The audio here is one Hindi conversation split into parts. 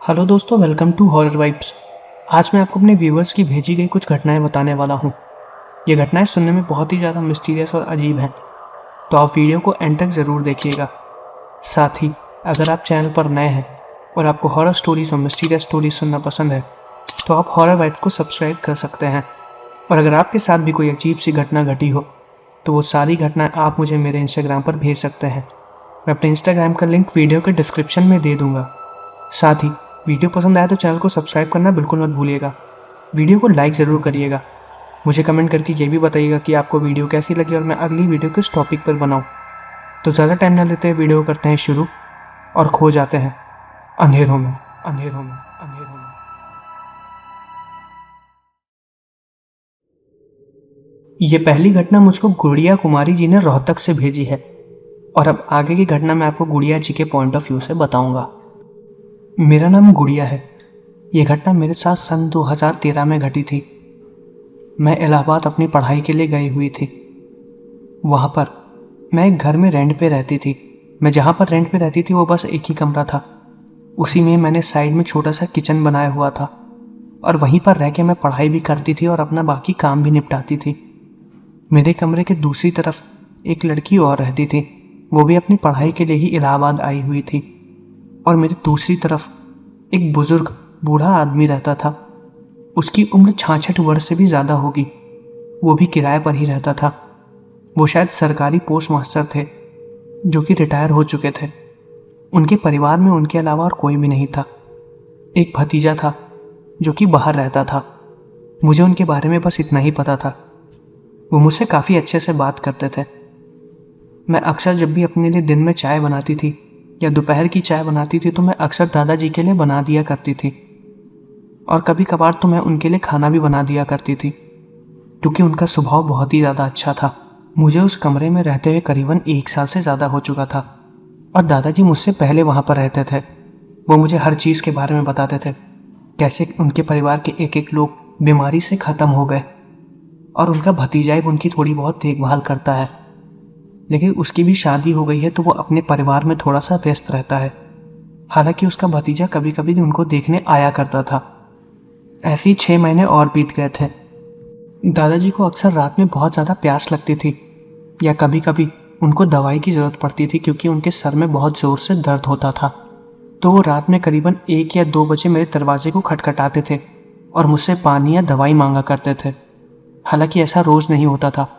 हेलो दोस्तों, वेलकम टू हॉरर वाइब्स। आज मैं आपको अपने व्यूअर्स की भेजी गई कुछ घटनाएं बताने वाला हूँ। ये घटनाएं सुनने में बहुत ही ज़्यादा मिस्टीरियस और अजीब हैं, तो आप वीडियो को एंड तक ज़रूर देखिएगा। साथ ही अगर आप चैनल पर नए हैं और आपको हॉरर स्टोरीज और मिस्टीरियस स्टोरीज सुनना पसंद है तो आप हॉरर वाइब्स को सब्सक्राइब कर सकते हैं। और अगर आपके साथ भी कोई अजीब सी घटना घटी हो तो वो सारी घटनाएं आप मुझे मेरे इंस्टाग्राम पर भेज सकते हैं। मैं अपने इंस्टाग्राम का लिंक वीडियो के डिस्क्रिप्शन में दे दूंगा। साथ ही वीडियो पसंद आया तो चैनल को सब्सक्राइब करना बिल्कुल मत भूलिएगा। वीडियो को लाइक ज़रूर करिएगा। मुझे कमेंट करके ये भी बताइएगा कि आपको वीडियो कैसी लगी और मैं अगली वीडियो किस टॉपिक पर बनाऊं। तो ज़्यादा टाइम ना लेते हुए वीडियो करते हैं शुरू और खो जाते हैं अंधेरों में। ये पहली घटना मुझको गुड़िया कुमारी जी ने रोहतक से भेजी है और अब आगे की घटना मैं आपको गुड़िया जी के पॉइंट ऑफ व्यू से बताऊंगा। मेरा नाम गुड़िया है। ये घटना मेरे साथ सन 2013 में घटी थी। मैं इलाहाबाद अपनी पढ़ाई के लिए गई हुई थी। वहाँ पर मैं एक घर में रेंट पे रहती थी। मैं जहाँ पर रेंट पे रहती थी वो बस एक ही कमरा था। उसी में मैंने साइड में छोटा सा किचन बनाया हुआ था और वहीं पर रह के मैं पढ़ाई भी करती थी और अपना बाकी काम भी निपटाती थी। मेरे कमरे के दूसरी तरफ एक लड़की और रहती थी। वो भी अपनी पढ़ाई के लिए ही इलाहाबाद आई हुई थी। और मेरी दूसरी तरफ एक बुजुर्ग बूढ़ा आदमी रहता था। उसकी उम्र 66 वर्ष से भी ज़्यादा होगी। वो भी किराए पर ही रहता था। वो शायद सरकारी पोस्ट मास्टर थे जो कि रिटायर हो चुके थे। उनके परिवार में उनके अलावा और कोई भी नहीं था। एक भतीजा था जो कि बाहर रहता था। मुझे उनके बारे में बस इतना ही पता था। वो मुझसे काफ़ी अच्छे से बात करते थे। मैं अक्सर जब भी अपने लिए दिन में चाय बनाती थी या दोपहर की चाय बनाती थी तो मैं अक्सर दादाजी के लिए बना दिया करती थी और कभी कभार तो मैं उनके लिए खाना भी बना दिया करती थी क्योंकि उनका स्वभाव बहुत ही ज़्यादा अच्छा था। मुझे उस कमरे में रहते हुए करीबन 1 साल से ज़्यादा हो चुका था और दादाजी मुझसे पहले वहाँ पर रहते थे। वो मुझे हर चीज़ के बारे में बताते थे, कैसे उनके परिवार के एक एक लोग बीमारी से ख़त्म हो गए और उनका भतीजा ही उनकी थोड़ी बहुत देखभाल करता है, लेकिन उसकी भी शादी हो गई है तो वो अपने परिवार में थोड़ा सा व्यस्त रहता है। हालांकि उसका भतीजा कभी कभी उनको देखने आया करता था। ऐसे ही 6 महीने और बीत गए थे। दादाजी को अक्सर रात में बहुत ज़्यादा प्यास लगती थी या कभी कभी उनको दवाई की ज़रूरत पड़ती थी क्योंकि उनके सर में बहुत ज़ोर से दर्द होता था। तो वो रात में करीबन 1 या 2 बजे मेरे दरवाजे को खटखटाते थे और मुझसे पानी या दवाई मांगा करते थे। हालांकि ऐसा रोज़ नहीं होता था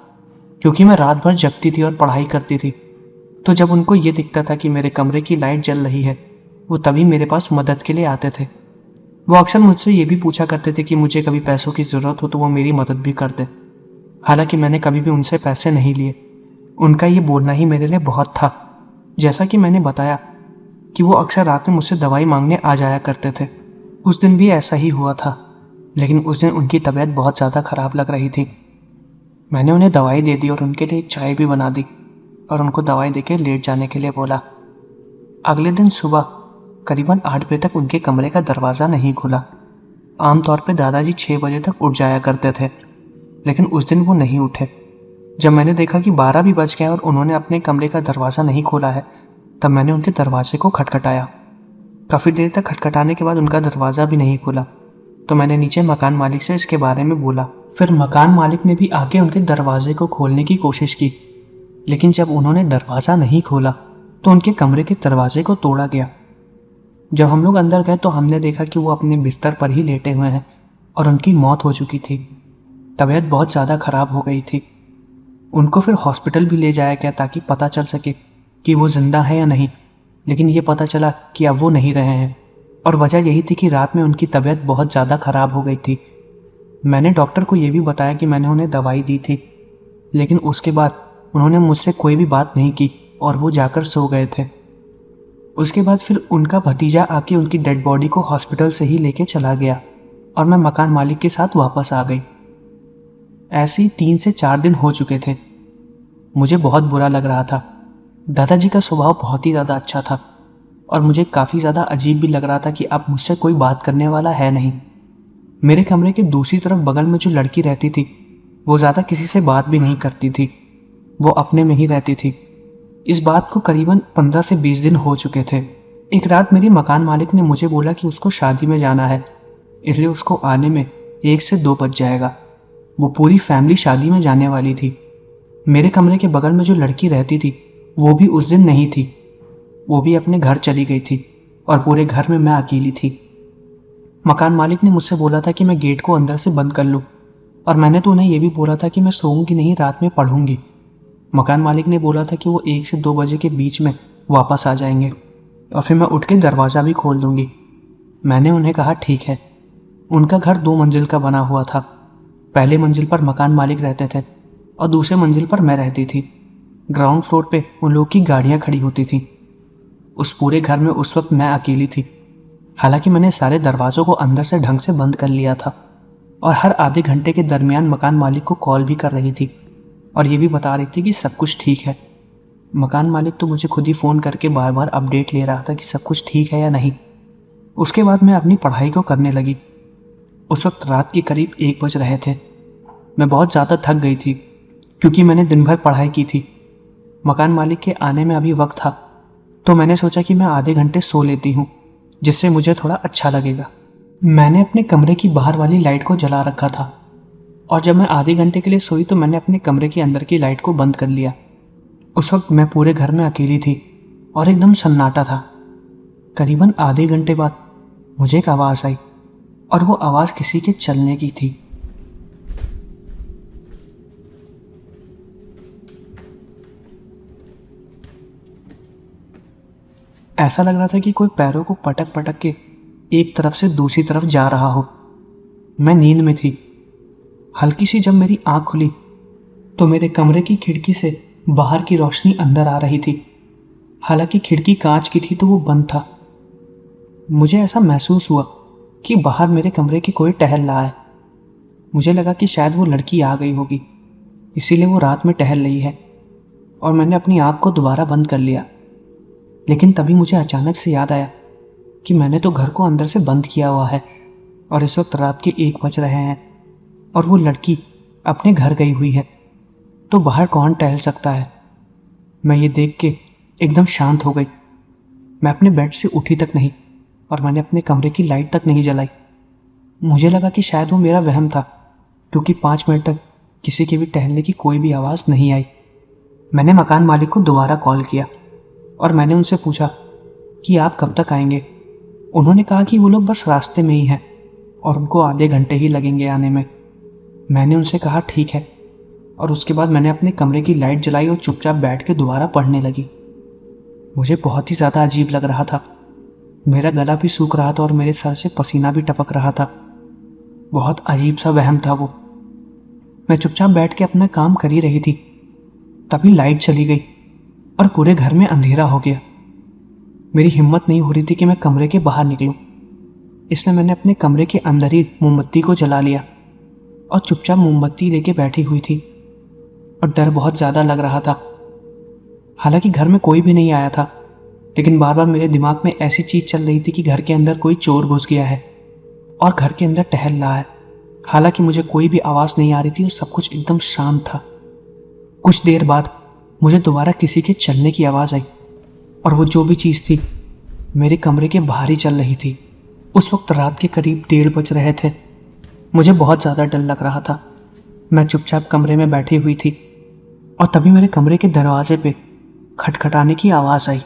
क्योंकि मैं रात भर जगती थी और पढ़ाई करती थी। तो जब उनको ये दिखता था कि मेरे कमरे की लाइट जल रही है वो तभी मेरे पास मदद के लिए आते थे। वो अक्सर मुझसे ये भी पूछा करते थे कि मुझे कभी पैसों की ज़रूरत हो तो वो मेरी मदद भी कर दे। हालांकि मैंने कभी भी उनसे पैसे नहीं लिए। उनका ये बोलना ही मेरे लिए बहुत था। जैसा कि मैंने बताया कि वो अक्सर रात में मुझसे दवाई मांगने आ जाया करते थे। उस दिन भी ऐसा ही हुआ था, लेकिन उस दिन उनकी तबीयत बहुत ज़्यादा ख़राब लग रही थी। मैंने उन्हें दवाई दे दी और उनके लिए एक चाय भी बना दी और उनको दवाई देके लेट जाने के लिए बोला। अगले दिन सुबह करीबन 8 बजे तक उनके कमरे का दरवाज़ा नहीं खुला। आमतौर पर दादाजी 6 बजे तक उठ जाया करते थे, लेकिन उस दिन वो नहीं उठे। जब मैंने देखा कि 12 भी बज गए और उन्होंने अपने कमरे का दरवाज़ा नहीं खोला है तब मैंने उनके दरवाजे को खटखटाया। काफ़ी देर तक खटखटाने के बाद उनका दरवाज़ा भी नहीं खुला तो मैंने नीचे मकान मालिक से इसके बारे में बोला। फिर मकान मालिक ने भी आके उनके दरवाजे को खोलने की कोशिश की, लेकिन जब उन्होंने दरवाज़ा नहीं खोला तो उनके कमरे के दरवाजे को तोड़ा गया। जब हम लोग अंदर गए तो हमने देखा कि वो अपने बिस्तर पर ही लेटे हुए हैं और उनकी मौत हो चुकी थी। तबीयत बहुत ज़्यादा ख़राब हो गई थी। उनको फिर हॉस्पिटल भी ले जाया गया ताकि पता चल सके कि वो जिंदा है या नहीं, लेकिन ये पता चला कि अब वो नहीं रहे हैं और वजह यही थी कि रात में उनकी तबीयत बहुत ज़्यादा ख़राब हो गई थी। मैंने डॉक्टर को ये भी बताया कि मैंने उन्हें दवाई दी थी, लेकिन उसके बाद उन्होंने मुझसे कोई भी बात नहीं की और वो जाकर सो गए थे। उसके बाद फिर उनका भतीजा आके उनकी डेड बॉडी को हॉस्पिटल से ही लेके चला गया और मैं मकान मालिक के साथ वापस आ गई। ऐसे ही 3 से 4 दिन हो चुके थे। मुझे बहुत बुरा लग रहा था। दादाजी का स्वभाव बहुत ही ज़्यादा अच्छा था और मुझे काफ़ी ज़्यादा अजीब भी लग रहा था कि अब मुझसे कोई बात करने वाला है नहीं। मेरे कमरे के दूसरी तरफ बगल में जो लड़की रहती थी वो ज़्यादा किसी से बात भी नहीं करती थी। वो अपने में ही रहती थी। इस बात को करीबन 15 से 20 दिन हो चुके थे। एक रात मेरी मकान मालिक ने मुझे बोला कि उसको शादी में जाना है, इसलिए उसको आने में 1 से 2 बज जाएगा। वो पूरी फैमिली शादी में जाने वाली थी। मेरे कमरे के बगल में जो लड़की रहती थी वो भी उस दिन नहीं थी। वो भी अपने घर चली गई थी और पूरे घर में मैं अकेली थी। मकान मालिक ने मुझसे बोला था कि मैं गेट को अंदर से बंद कर लूँ, और मैंने तो उन्हें यह भी बोला था कि मैं सोऊंगी नहीं, रात में पढ़ूंगी। मकान मालिक ने बोला था कि वो 1 से 2 बजे के बीच में वापस आ जाएंगे और फिर मैं उठ के दरवाज़ा भी खोल दूंगी। मैंने उन्हें कहा ठीक है। उनका घर 2 मंजिल का बना हुआ था। पहले मंजिल पर मकान मालिक रहते थे और दूसरे मंजिल पर मैं रहती थी। ग्राउंड फ्लोर पे उन लोग की गाड़ियाँ खड़ी होती थीं। उस पूरे घर में उस वक्त मैं अकेली थी। हालांकि मैंने सारे दरवाज़ों को अंदर से ढंग से बंद कर लिया था और हर आधे घंटे के दरमियान मकान मालिक को कॉल भी कर रही थी और ये भी बता रही थी कि सब कुछ ठीक है। मकान मालिक तो मुझे खुद ही फ़ोन करके बार बार अपडेट ले रहा था कि सब कुछ ठीक है या नहीं। उसके बाद मैं अपनी पढ़ाई को करने लगी। उस वक्त रात के करीब 1 बज रहे थे। मैं बहुत ज़्यादा थक गई थी क्योंकि मैंने दिन भर पढ़ाई की थी। मकान मालिक के आने में अभी वक्त था, तो मैंने सोचा कि मैं आधे घंटे सो लेती हूँ, जिससे मुझे थोड़ा अच्छा लगेगा। मैंने अपने कमरे की बाहर वाली लाइट को जला रखा था और जब मैं आधे घंटे के लिए सोई तो मैंने अपने कमरे के अंदर की लाइट को बंद कर लिया। उस वक्त मैं पूरे घर में अकेली थी और एकदम सन्नाटा था। करीबन आधे घंटे बाद मुझे एक आवाज़ आई और वो आवाज़ किसी के चलने की थी। ऐसा लग रहा था कि कोई पैरों को पटक पटक के एक तरफ से दूसरी तरफ जा रहा हो। मैं नींद में थी। हल्की सी जब मेरी आंख खुली तो मेरे कमरे की खिड़की से बाहर की रोशनी अंदर आ रही थी। हालांकि खिड़की कांच की थी तो वो बंद था। मुझे ऐसा महसूस हुआ कि बाहर मेरे कमरे की कोई टहल रहा है। मुझे लगा कि शायद वो लड़की आ गई होगी, इसीलिए वो रात में टहल रही है, और मैंने अपनी आंख को दोबारा बंद कर लिया। लेकिन तभी मुझे अचानक से याद आया कि मैंने तो घर को अंदर से बंद किया हुआ है और इस वक्त रात के 1 बज रहे हैं और वो लड़की अपने घर गई हुई है, तो बाहर कौन टहल सकता है। मैं ये देख के एकदम शांत हो गई। मैं अपने बेड से उठी तक नहीं और मैंने अपने कमरे की लाइट तक नहीं जलाई। मुझे लगा कि शायद वो मेरा वहम था, क्योंकि 5 मिनट तक किसी के भी टहलने की कोई भी आवाज़ नहीं आई। मैंने मकान मालिक को दोबारा कॉल किया और मैंने उनसे पूछा कि आप कब तक आएंगे। उन्होंने कहा कि वो लोग बस रास्ते में ही हैं और उनको आधे घंटे ही लगेंगे आने में। मैंने उनसे कहा ठीक है, और उसके बाद मैंने अपने कमरे की लाइट जलाई और चुपचाप बैठ के दोबारा पढ़ने लगी। मुझे बहुत ही ज़्यादा अजीब लग रहा था। मेरा गला भी सूख रहा था और मेरे सर से पसीना भी टपक रहा था। बहुत अजीब सा वहम था वो। मैं चुपचाप बैठ के अपना काम कर ही रही थी, तभी लाइट चली गई और पूरे घर में अंधेरा हो गया। मेरी हिम्मत नहीं हो रही थी कि मैं कमरे के बाहर निकलूं, इसलिए मैंने अपने कमरे के अंदर ही मोमबत्ती को जला लिया और चुपचाप मोमबत्ती लेके बैठी हुई थी, और डर बहुत ज़्यादा लग रहा था। हालांकि घर में कोई भी नहीं आया था, लेकिन बार बार मेरे दिमाग में ऐसी चीज़ चल रही थी कि घर के अंदर कोई चोर घुस गया है और घर के अंदर टहल रहा है। हालांकि मुझे कोई भी आवाज़ नहीं आ रही थी और सब कुछ एकदम शांत था। कुछ देर बाद मुझे दोबारा किसी के चलने की आवाज़ आई, और वो जो भी चीज़ थी मेरे कमरे के बाहर ही चल रही थी। उस वक्त रात के करीब 1:30 बज रहे थे। मुझे बहुत ज़्यादा डर लग रहा था। मैं चुपचाप कमरे में बैठी हुई थी और तभी मेरे कमरे के दरवाजे पे खटखटाने की आवाज़ आई।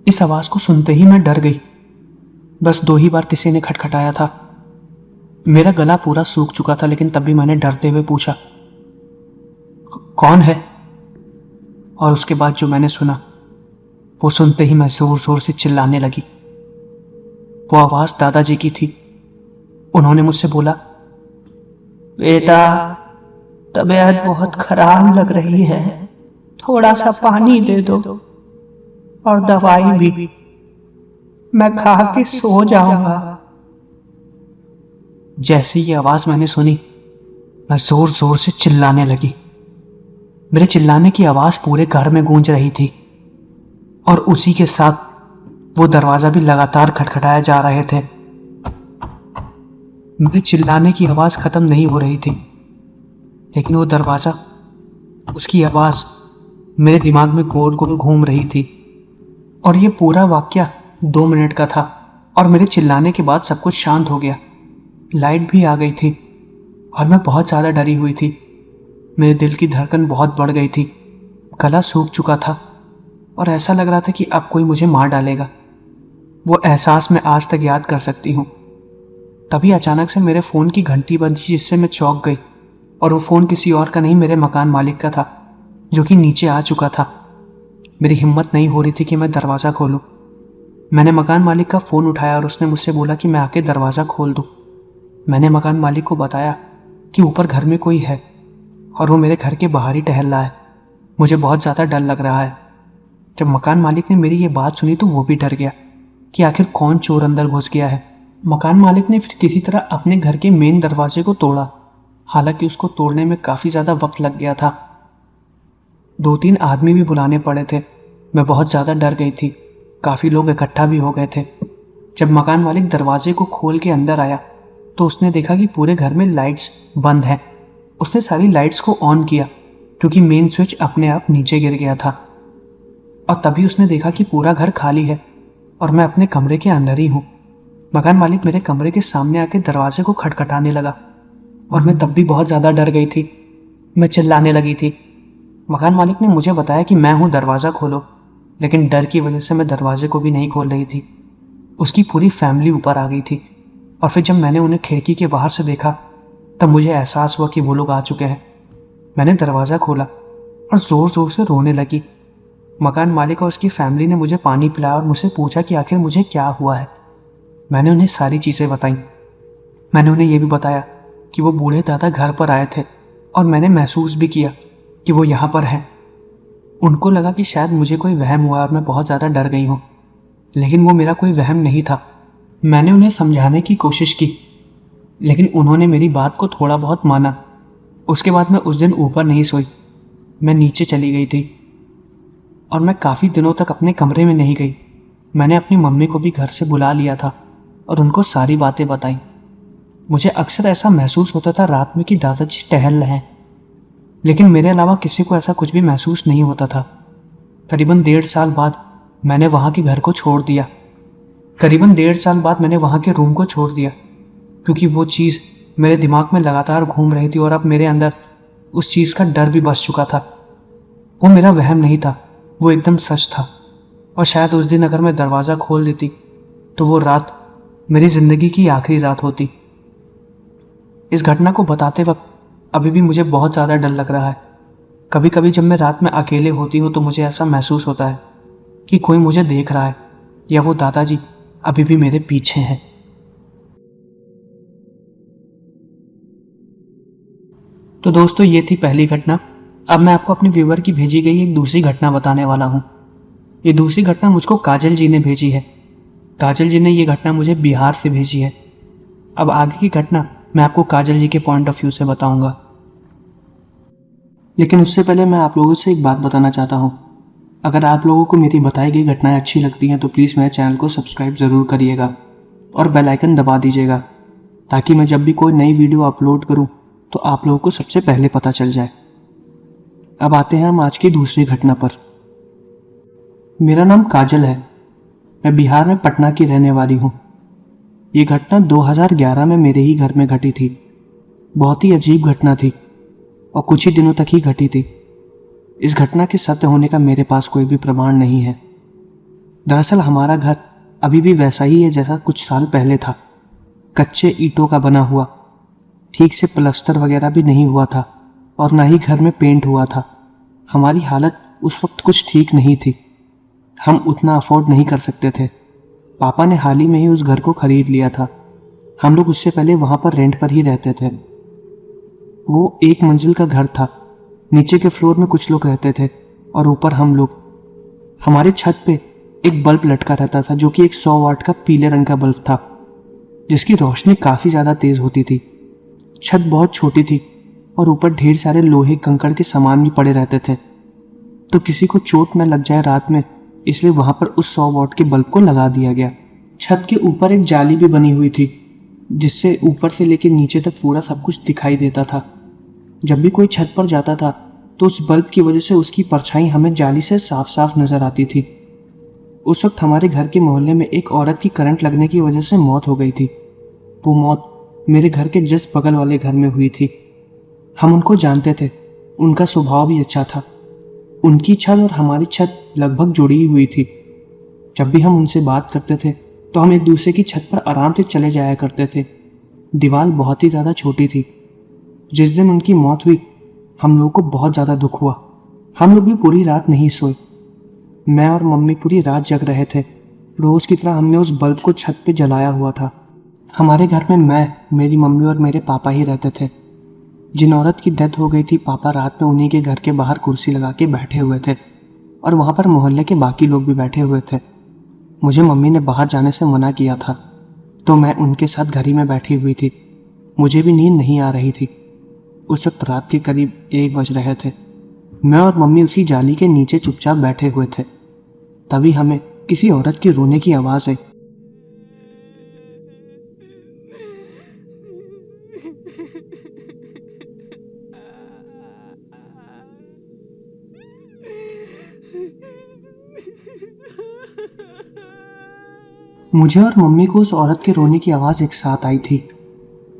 इस आवाज़ को सुनते ही मैं डर गई। बस 2 ही बार किसी ने खटखटाया था। मेरा गला पूरा सूख चुका था, लेकिन तब भी मैंने डरते हुए पूछा, कौन है? और उसके बाद जो मैंने सुना वो सुनते ही मैं जोर जोर से चिल्लाने लगी। वो आवाज़ दादाजी की थी। उन्होंने मुझसे बोला, बेटा, तबीयत बहुत खराब लग रही है, थोड़ा सा पानी दे दो और दवाई भी, मैं खा के सो जाऊंगा। जैसे ये आवाज़ मैंने सुनी, मैं जोर जोर से चिल्लाने लगी। मेरे चिल्लाने की आवाज़ पूरे घर में गूंज रही थी और उसी के साथ वो दरवाज़ा भी लगातार खटखटाए जा रहे थे। मेरे चिल्लाने की आवाज़ ख़त्म नहीं हो रही थी लेकिन वो दरवाज़ा, उसकी आवाज़ मेरे दिमाग में गोल गोल घूम रही थी। और ये पूरा वाकया 2 मिनट का था और मेरे चिल्लाने के बाद सब कुछ शांत हो गया। लाइट भी आ गई थी और मैं बहुत ज़्यादा डरी हुई थी। मेरे दिल की धड़कन बहुत बढ़ गई थी, गला सूख चुका था और ऐसा लग रहा था कि अब कोई मुझे मार डालेगा। वो एहसास मैं आज तक याद कर सकती हूँ। तभी अचानक से मेरे फ़ोन की घंटी बजी, जिससे मैं चौंक गई। और वो फ़ोन किसी और का नहीं, मेरे मकान मालिक का था, जो कि नीचे आ चुका था। मेरी हिम्मत नहीं हो रही थी कि मैं दरवाज़ा खोलूं। मैंने मकान मालिक का फ़ोन उठाया और उसने मुझसे बोला कि मैं आके दरवाज़ा खोल दूं। मैंने मकान मालिक को बताया कि ऊपर घर में कोई है और वो मेरे घर के बाहर ही टहल रहा है। मुझे बहुत ज़्यादा डर लग रहा है। जब मकान मालिक ने मेरी ये बात सुनी तो वो भी डर गया कि आखिर कौन चोर अंदर घुस गया है। मकान मालिक ने फिर किसी तरह अपने घर के मेन दरवाजे को तोड़ा। हालांकि उसको तोड़ने में काफ़ी ज़्यादा वक्त लग गया था। 2-3 आदमी भी बुलाने पड़े थे। मैं बहुत ज़्यादा डर गई थी। काफ़ी लोग इकट्ठा भी हो गए थे। जब मकान मालिक दरवाजे को खोल के अंदर आया तो उसने देखा कि पूरे घर में लाइट्स बंद हैं। उसने सारी लाइट्स को ऑन किया क्योंकि मेन स्विच अपने आप नीचे गिर गया था। और तभी उसने देखा कि पूरा घर खाली है और मैं अपने कमरे के अंदर ही हूँ। मकान मालिक मेरे कमरे के सामने आके दरवाजे को खटखटाने लगा और मैं तब भी बहुत ज़्यादा डर गई थी। मैं चिल्लाने लगी थी। मकान मालिक ने मुझे बताया कि मैं हूँ, दरवाज़ा खोलो, लेकिन डर की वजह से मैं दरवाजे को भी नहीं खोल रही थी। उसकी पूरी फैमिली ऊपर आ गई थी और फिर जब मैंने उन्हें खिड़की के बाहर से देखा तब मुझे एहसास हुआ कि वो लोग आ चुके हैं। मैंने दरवाज़ा खोला और ज़ोर ज़ोर से रोने लगी। मकान मालिक और उसकी फैमिली ने मुझे पानी पिलाया और मुझसे पूछा कि आखिर मुझे क्या हुआ है। मैंने उन्हें सारी चीज़ें बताई। मैंने उन्हें यह भी बताया कि वो बूढ़े दादा घर पर आए थे और मैंने महसूस भी किया कि वो यहाँ पर हैं। उनको लगा कि शायद मुझे कोई वहम हुआ और मैं बहुत ज़्यादा डर गई हूँ, लेकिन वो मेरा कोई वहम नहीं था। मैंने उन्हें समझाने की कोशिश की, लेकिन उन्होंने मेरी बात को थोड़ा बहुत माना। उसके बाद मैं उस दिन ऊपर नहीं सोई, मैं नीचे चली गई थी और मैं काफ़ी दिनों तक अपने कमरे में नहीं गई। मैंने अपनी मम्मी को भी घर से बुला लिया था और उनको सारी बातें बताई। मुझे अक्सर ऐसा महसूस होता था रात में कि दादाजी टहल रहे हैं, लेकिन मेरे अलावा किसी को ऐसा कुछ भी महसूस नहीं होता था। करीबन 1.5 साल बाद मैंने वहाँ के घर को छोड़ दिया। करीबन 1.5 साल बाद मैंने वहाँ के रूम को छोड़ दिया क्योंकि वो चीज़ मेरे दिमाग में लगातार घूम रही थी और अब मेरे अंदर उस चीज़ का डर भी बस चुका था। वो मेरा वहम नहीं था, वो एकदम सच था। और शायद उस दिन अगर मैं दरवाज़ा खोल देती तो वो रात मेरी ज़िंदगी की आखिरी रात होती। इस घटना को बताते वक्त अभी भी मुझे बहुत ज़्यादा डर लग रहा है। कभी कभी जब मैं रात में अकेले होती हूँ तो मुझे ऐसा महसूस होता है कि कोई मुझे देख रहा है या वो दादाजी अभी भी मेरे पीछे हैं। तो दोस्तों, ये थी पहली घटना। अब मैं आपको अपने व्यूअर की भेजी गई एक दूसरी घटना बताने वाला हूँ। ये दूसरी घटना मुझको काजल जी ने भेजी है। काजल जी ने ये घटना मुझे बिहार से भेजी है। अब आगे की घटना मैं आपको काजल जी के पॉइंट ऑफ व्यू से बताऊंगा, लेकिन उससे पहले मैं आप लोगों से एक बात बताना चाहता हूँ। अगर आप लोगों को मेरी बताई गई घटनाएं अच्छी लगती हैं तो प्लीज़ मेरे चैनल को सब्सक्राइब ज़रूर करिएगा और बेल आइकन दबा दीजिएगा, ताकि मैं जब भी कोई नई वीडियो अपलोड करूँ तो आप लोगों को सबसे पहले पता चल जाए। अब आते हैं हम आज की दूसरी घटना पर। मेरा नाम काजल है। मैं बिहार में पटना की रहने वाली हूँ। ये घटना 2011 में मेरे ही घर में घटी थी। बहुत ही अजीब घटना थी और कुछ ही दिनों तक ही घटी थी। इस घटना के सत्य होने का मेरे पास कोई भी प्रमाण नहीं है। दरअसल हमारा घर अभी भी वैसा ही है जैसा कुछ साल पहले था, कच्चे ईंटों का बना हुआ। ठीक से प्लास्टर वगैरह भी नहीं हुआ था और ना ही घर में पेंट हुआ था। हमारी हालत उस वक्त कुछ ठीक नहीं थी। हम उतना अफोर्ड नहीं कर सकते थे। पापा ने हाल ही में ही उस घर को खरीद लिया था। हम लोग उससे पहले वहाँ पर रेंट पर ही रहते थे। वो 1 मंजिल का घर था। नीचे के फ्लोर में कुछ लोग रहते थे और ऊपर हम लोग। हमारे छत पे एक बल्ब लटका रहता था जो कि एक 100 वाट का पीले रंग का बल्ब था, जिसकी रोशनी काफ़ी ज़्यादा तेज़ होती थी। छत बहुत छोटी थी और ऊपर ढेर सारे लोहे कंकड़ के सामान भी पड़े रहते थे, तो किसी को चोट न लग जाए रात में, इसलिए वहां पर उस 100 वाट के बल्ब को लगा दिया गया। छत के ऊपर एक जाली भी बनी हुई थी जिससे ऊपर से लेकर नीचे तक पूरा सब कुछ दिखाई देता था। जब भी कोई छत पर जाता था तो उस बल्ब की वजह से उसकी परछाई हमें जाली से साफ साफ नजर आती थी। उस वक्त हमारे घर के मोहल्ले में एक औरत की करंट लगने की वजह से मौत हो गई थी। वो मौत मेरे घर के जस्ट बगल वाले घर में हुई थी। हम उनको जानते थे, उनका स्वभाव भी अच्छा था। उनकी छत और हमारी छत लगभग जुड़ी हुई थी। जब भी हम उनसे बात करते थे तो हम एक दूसरे की छत पर आराम से चले जाया करते थे। दीवार बहुत ही ज़्यादा छोटी थी। जिस दिन उनकी मौत हुई हम लोगों को बहुत ज़्यादा दुख हुआ। हम लोग भी पूरी रात नहीं सोए। मैं और मम्मी पूरी रात जग रहे थे। रोज़ की तरह हमने उस बल्ब को छत पे जलाया हुआ था। हमारे घर में मैं, मेरी मम्मी और मेरे पापा ही रहते थे। जिन औरत की डेथ हो गई थी, पापा रात में उन्हीं के घर के बाहर कुर्सी लगा के बैठे हुए थे और वहाँ पर मोहल्ले के बाकी लोग भी बैठे हुए थे। मुझे मम्मी ने बाहर जाने से मना किया था तो मैं उनके साथ घर ही में बैठी हुई थी। मुझे भी नींद नहीं आ रही थी। उस वक्त रात के करीब 1 बज रहे थे। मैं और मम्मी उसी जाली के नीचे चुपचाप बैठे हुए थे। तभी हमें किसी औरत की रोने की आवाज़ आई। मुझे और मम्मी को उस औरत के रोने की आवाज़ एक साथ आई थी।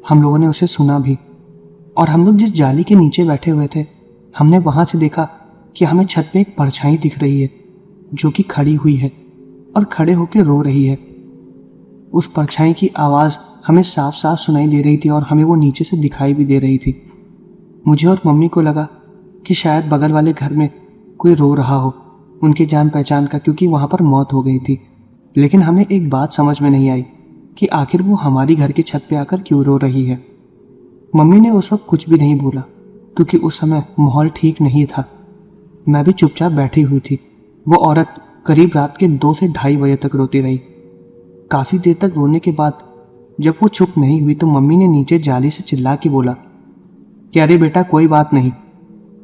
हम लोगों ने उसे सुना भी और हम लोग जिस जाली के नीचे बैठे हुए थे हमने वहां से देखा कि हमें छत पे एक परछाई दिख रही है जो कि खड़ी हुई है और खड़े होकर रो रही है। उस परछाई की आवाज़ हमें साफ साफ सुनाई दे रही थी और हमें वो नीचे से दिखाई भी दे रही थी। मुझे और मम्मी को लगा कि शायद बगल वाले घर में कोई रो रहा हो, उनकी जान पहचान का, क्योंकि वहां पर मौत हो गई थी। लेकिन हमें एक बात समझ में नहीं आई कि आखिर वो हमारी घर की छत पे आकर क्यों रो रही है। मम्मी ने उस वक्त कुछ भी नहीं बोला क्योंकि उस समय माहौल ठीक नहीं था। मैं भी चुपचाप बैठी हुई थी। वो औरत करीब रात के 2 से ढाई बजे तक रोती रही। काफी देर तक रोने के बाद जब वो चुप नहीं हुई तो मम्मी ने नीचे जाली से चिल्ला के बोला कि अरे बेटा, कोई बात नहीं,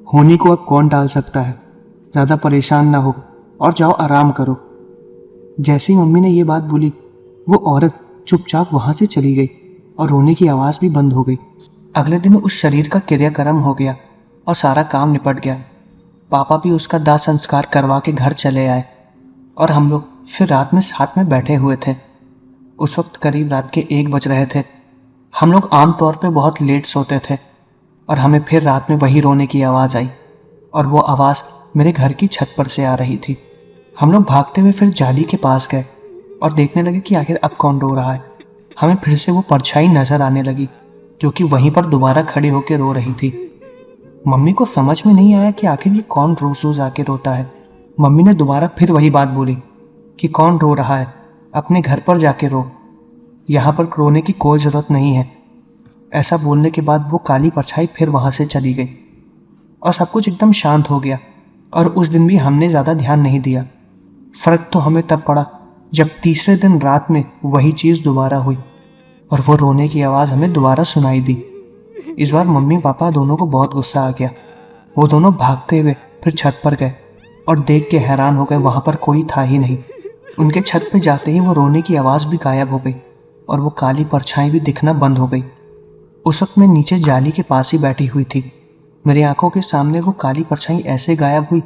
होनी को अब कौन टाल सकता है, ज्यादा परेशान ना हो और जाओ आराम करो। जैसे ही मम्मी ने ये बात बोली वो औरत चुपचाप वहां से चली गई और रोने की आवाज भी बंद हो गई। अगले दिन उस शरीर का क्रियाक्रम हो गया और सारा काम निपट गया। पापा भी उसका दाह संस्कार करवा के घर चले आए और हम लोग फिर रात में साथ में बैठे हुए थे। उस वक्त करीब रात के 1 बज रहे थे। हम लोग आमतौर पे बहुत लेट सोते थे और हमें फिर रात में वही रोने की आवाज़ आई और वो आवाज़ मेरे घर की छत पर से आ रही थी। हम लोग भागते हुए फिर जाली के पास गए और देखने लगे कि आखिर अब कौन रो रहा है। हमें फिर से वो परछाई नजर आने लगी जो कि वहीं पर दोबारा खड़ी होकर रो रही थी। मम्मी को समझ में नहीं आया कि आखिर ये कौन रोज रोज आके रोता है। मम्मी ने दोबारा फिर वही बात बोली कि कौन रो रहा है, अपने घर पर जाके रो, यहाँ पर रोने की कोई ज़रूरत नहीं है। ऐसा बोलने के बाद वो काली परछाई फिर वहाँ से चली गई और सब कुछ एकदम शांत हो गया। और उस दिन भी हमने ज़्यादा ध्यान नहीं दिया। फ़र्क तो हमें तब पड़ा जब तीसरे दिन रात में वही चीज़ दोबारा हुई और वो रोने की आवाज़ हमें दोबारा सुनाई दी। इस बार मम्मी पापा दोनों को बहुत गुस्सा आ गया। वो दोनों भागते हुए फिर छत पर गए और देख के हैरान हो गए, वहाँ पर कोई था ही नहीं। उनके छत पे जाते ही वो रोने की आवाज़ भी गायब हो गई और वो काली परछाई भी दिखना बंद हो गई। उस वक्त मैं नीचे जाली के पास ही बैठी हुई थी। मेरी आंखों के सामने वो काली परछाई ऐसे गायब हुई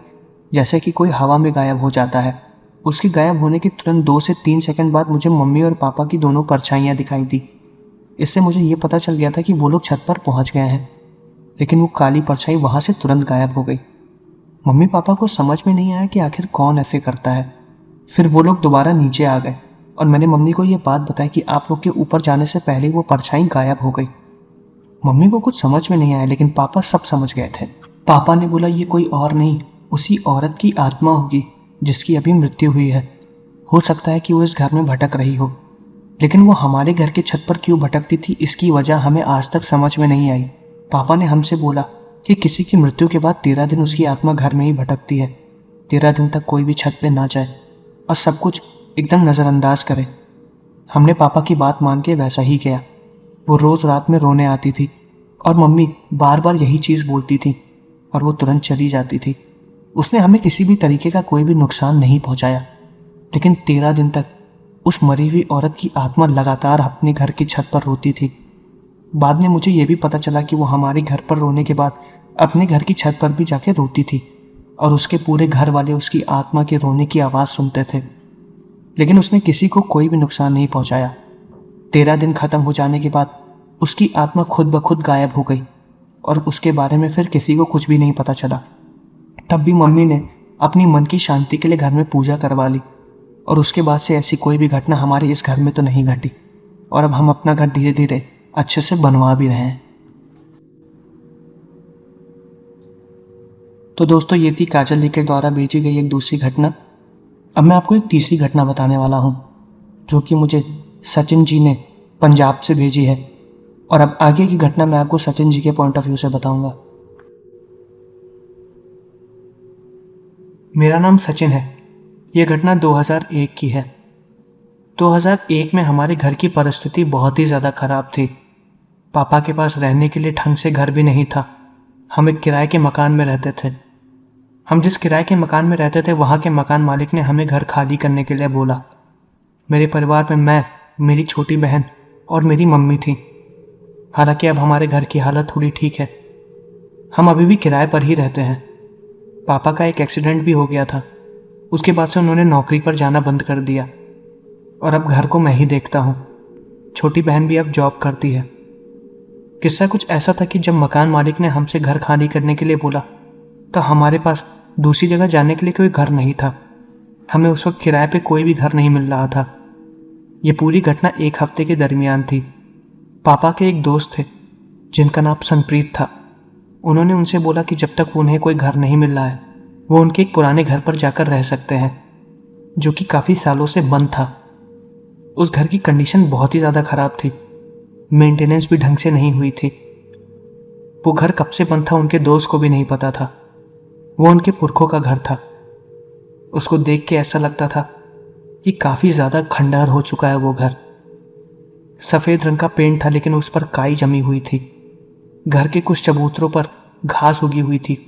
जैसे कि कोई हवा में गायब हो जाता है। उसके गायब होने के तुरंत 2 से 3 सेकंड बाद मुझे मम्मी और पापा की दोनों परछाइयाँ दिखाई दी। इससे मुझे ये पता चल गया था कि वो लोग छत पर पहुंच गए हैं। लेकिन वो काली परछाई वहां से तुरंत गायब हो गई। मम्मी पापा को समझ में नहीं आया कि आखिर कौन ऐसे करता है। फिर वो लोग दोबारा नीचे आ गए और मैंने मम्मी को ये बात बताई कि आप लोग के ऊपर जाने से पहले वो परछाई गायब हो गई। मम्मी को कुछ समझ में नहीं आया लेकिन पापा सब समझ गए थे। पापा ने बोला ये कोई और नहीं, उसी औरत की आत्मा होगी जिसकी अभी मृत्यु हुई है। हो सकता है कि वो इस घर में भटक रही हो, लेकिन वो हमारे घर की छत पर क्यों भटकती थी इसकी वजह हमें आज तक समझ में नहीं आई। पापा ने हमसे बोला कि किसी की मृत्यु के बाद 13 दिन उसकी आत्मा घर में ही भटकती है। 13 दिन तक कोई भी छत पे ना जाए और सब कुछ एकदम नज़रअंदाज करे। हमने पापा की बात मान के वैसा ही किया। वो रोज़ रात में रोने आती थी और मम्मी बार बार यही चीज़ बोलती थी और वो तुरंत चली जाती थी। उसने हमें किसी भी तरीके का कोई भी नुकसान नहीं पहुंचाया, लेकिन 13 दिन तक उस मरी हुई औरत की आत्मा लगातार अपने घर की छत पर रोती थी। बाद में मुझे ये भी पता चला कि वो हमारे घर पर रोने के बाद अपने घर की छत पर भी जाके रोती थी और उसके पूरे घर वाले उसकी आत्मा के रोने की आवाज़ सुनते थे। लेकिन उसने किसी को कोई भी नुकसान नहीं पहुंचाया। 13 दिन खत्म हो जाने के बाद उसकी आत्मा खुद ब खुद गायब हो गई और उसके बारे में फिर किसी को कुछ भी नहीं पता चला। तब भी मम्मी ने अपनी मन की शांति के लिए घर में पूजा करवा ली और उसके बाद से ऐसी कोई भी घटना हमारे इस घर में तो नहीं घटी और अब हम अपना घर धीरे धीरे अच्छे से बनवा भी रहे हैं। तो दोस्तों, ये थी काजल जी के द्वारा भेजी गई एक दूसरी घटना। अब मैं आपको एक तीसरी घटना बताने वाला हूं जो कि मुझे सचिन जी ने पंजाब से भेजी है और अब आगे की घटना मैं आपको सचिन जी के पॉइंट ऑफ व्यू से बताऊंगा। मेरा नाम सचिन है। यह घटना 2001 की है। 2001 में हमारे घर की परिस्थिति बहुत ही ज़्यादा खराब थी। पापा के पास रहने के लिए ढंग से घर भी नहीं था। हम एक किराए के मकान में रहते थे। हम जिस किराए के मकान में रहते थे वहाँ के मकान मालिक ने हमें घर खाली करने के लिए बोला। मेरे परिवार में मैं, मेरी छोटी बहन और मेरी मम्मी थी। हालांकि अब हमारे घर की हालत थोड़ी ठीक है। हम अभी भी किराए पर ही रहते हैं। पापा का एक एक्सीडेंट भी हो गया था। उसके बाद से उन्होंने नौकरी पर जाना बंद कर दिया और अब घर को मैं ही देखता हूँ। छोटी बहन भी अब जॉब करती है। किस्सा कुछ ऐसा था कि जब मकान मालिक ने हमसे घर खाली करने के लिए बोला तो हमारे पास दूसरी जगह जाने के लिए कोई घर नहीं था। हमें उस वक्त किराए पे कोई भी घर नहीं मिल रहा था। ये पूरी घटना 1 हफ्ते के दरमियान थी। पापा के एक दोस्त थे जिनका नाम संप्रीत था। उन्होंने उनसे बोला कि जब तक उन्हें कोई घर नहीं मिल रहा है वो उनके एक पुराने घर पर जाकर रह सकते हैं जो कि काफ़ी सालों से बंद था। उस घर की कंडीशन बहुत ही ज़्यादा ख़राब थी। मेंटेनेंस भी ढंग से नहीं हुई थी। वो घर कब से बंद था उनके दोस्त को भी नहीं पता था। वो उनके पुरखों का घर था। उसको देख के ऐसा लगता था कि काफ़ी ज़्यादा खंडहर हो चुका है वो घर। सफ़ेद रंग का पेंट था लेकिन उस पर काई जमी हुई थी। घर के कुछ चबूतरों पर घास उगी हुई थी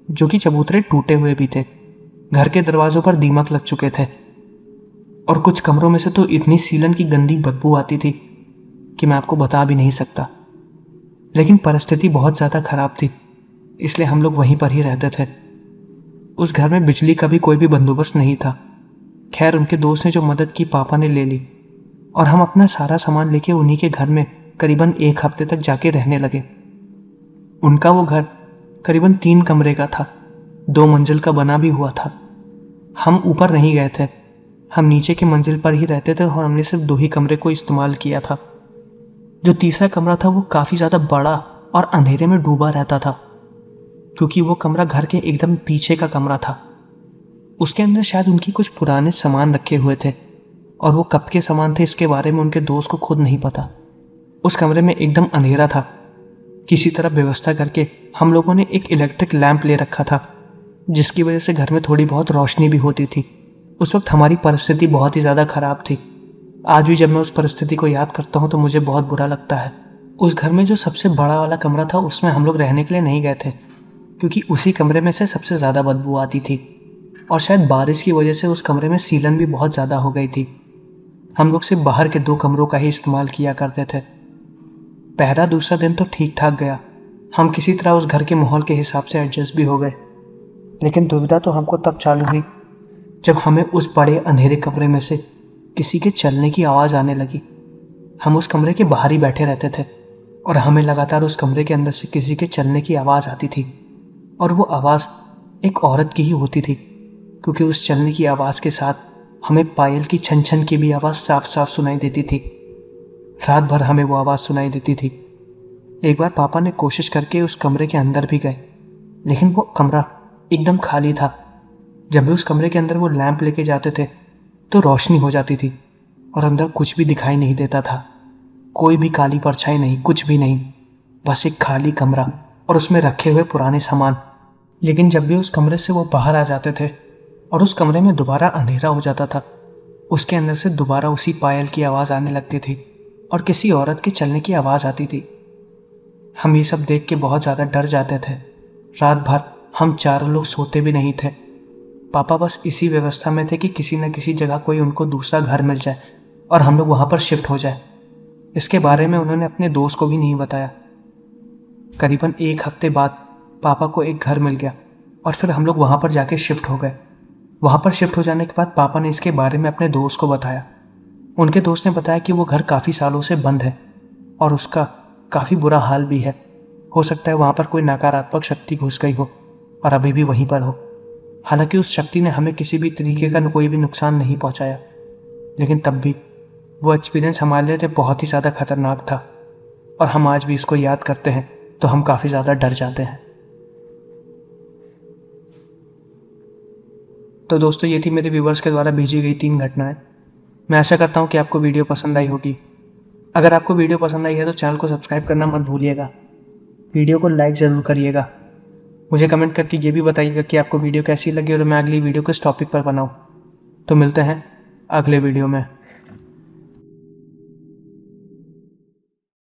जो कि चबूतरे टूटे हुए भी थे। घर के दरवाजों पर दीमक लग चुके थे और कुछ कमरों में से तो इतनी सीलन की गंदी बदबू आती थी कि मैं आपको बता भी नहीं सकता। लेकिन परिस्थिति बहुत ज़्यादा खराब थी इसलिए हम लोग वहीं पर ही रहते थे। उस घर में बिजली का भी कोई भी बंदोबस्त नहीं था। खैर, उनके दोस्त ने जो मदद की पापा ने ले ली और हम अपना सारा सामान लेके उन्हीं के घर में करीबन 1 हफ्ते तक जाके रहने लगे। उनका वो घर करीबन 3 कमरे का था। 2 मंजिल का बना भी हुआ था। हम ऊपर नहीं गए थे। हम नीचे की मंजिल पर ही रहते थे और हमने सिर्फ 2 ही कमरे को इस्तेमाल किया था। जो तीसरा कमरा था वो काफ़ी ज़्यादा बड़ा और अंधेरे में डूबा रहता था क्योंकि वो कमरा घर के एकदम पीछे का कमरा था। उसके अंदर शायद उनकी कुछ पुराने सामान रखे हुए थे और वो कब के सामान थे इसके बारे में उनके दोस्त को खुद नहीं पता। उस कमरे में एकदम अंधेरा था। किसी तरह व्यवस्था करके हम लोगों ने एक इलेक्ट्रिक लैंप ले रखा था जिसकी वजह से घर में थोड़ी बहुत रोशनी भी होती थी। उस वक्त हमारी परिस्थिति बहुत ही ज़्यादा ख़राब थी। आज भी जब मैं उस परिस्थिति को याद करता हूँ तो मुझे बहुत बुरा लगता है। उस घर में जो सबसे बड़ा वाला कमरा था उसमें हम लोग रहने के लिए नहीं गए थे क्योंकि उसी कमरे में से सबसे ज़्यादा बदबू आती थी और शायद बारिश की वजह से उस कमरे में सीलन भी बहुत ज़्यादा हो गई थी। हम लोग सिर्फ बाहर के 2 कमरों का ही इस्तेमाल किया करते थे। पहला दूसरा दिन तो ठीक ठाक गया। हम किसी तरह उस घर के माहौल के हिसाब से एडजस्ट भी हो गए। लेकिन दुविधा तो हमको तब चालू हुई जब हमें उस बड़े अंधेरे कमरे में से किसी के चलने की आवाज़ आने लगी। हम उस कमरे के बाहर ही बैठे रहते थे और हमें लगातार उस कमरे के अंदर से किसी के चलने की आवाज़ आती थी और वो आवाज़ एक औरत की ही होती थी क्योंकि उस चलने की आवाज़ के साथ हमें पायल की छन छन की भी आवाज़ साफ साफ सुनाई देती थी। रात भर हमें वो आवाज़ सुनाई देती थी। एक बार पापा ने कोशिश करके उस कमरे के अंदर भी गए लेकिन वो कमरा एकदम खाली था। जब भी उस कमरे के अंदर वो लैंप लेके जाते थे तो रोशनी हो जाती थी और अंदर कुछ भी दिखाई नहीं देता था। कोई भी काली परछाई नहीं, कुछ भी नहीं, बस एक खाली कमरा और उसमें रखे हुए पुराने सामान। लेकिन जब भी उस कमरे से वो बाहर आ जाते थे और उस कमरे में दोबारा अंधेरा हो जाता था, उसके अंदर से दोबारा उसी पायल की आवाज़ आने लगती थी और किसी औरत के चलने की आवाज़ आती थी। हम ये सब देख के बहुत ज़्यादा डर जाते थे। रात भर हम चारों लोग सोते भी नहीं थे। पापा बस इसी व्यवस्था में थे कि किसी न किसी जगह कोई उनको दूसरा घर मिल जाए और हम लोग वहाँ पर शिफ्ट हो जाए। इसके बारे में उन्होंने अपने दोस्त को भी नहीं बताया। करीबन 1 हफ्ते बाद पापा को एक घर मिल गया और फिर हम लोग वहाँ पर जाके शिफ्ट हो गए। वहाँ पर शिफ्ट हो जाने के बाद पापा ने इसके बारे में अपने दोस्त को बताया। उनके दोस्त ने बताया कि वो घर काफ़ी सालों से बंद है और उसका काफ़ी बुरा हाल भी है। हो सकता है वहाँ पर कोई नकारात्मक शक्ति घुस गई हो और अभी भी वहीं पर हो। हालांकि उस शक्ति ने हमें किसी भी तरीके का कोई भी नुकसान नहीं पहुँचाया, लेकिन तब भी वो एक्सपीरियंस हमारे लिए बहुत ही ज़्यादा खतरनाक था और हम आज भी इसको याद करते हैं तो हम काफ़ी ज़्यादा डर जाते हैं। तो दोस्तों, ये थी मेरे व्यूवर्स के द्वारा भेजी गई 3 घटनाएं। मैं आशा करता हूँ कि आपको वीडियो पसंद आई होगी। अगर आपको वीडियो पसंद आई है तो चैनल को सब्सक्राइब करना मत भूलिएगा। वीडियो को लाइक ज़रूर करिएगा। मुझे कमेंट करके ये भी बताइएगा कि आपको वीडियो कैसी लगी और मैं अगली वीडियो किस टॉपिक पर बनाऊँ। तो मिलते हैं अगले वीडियो में।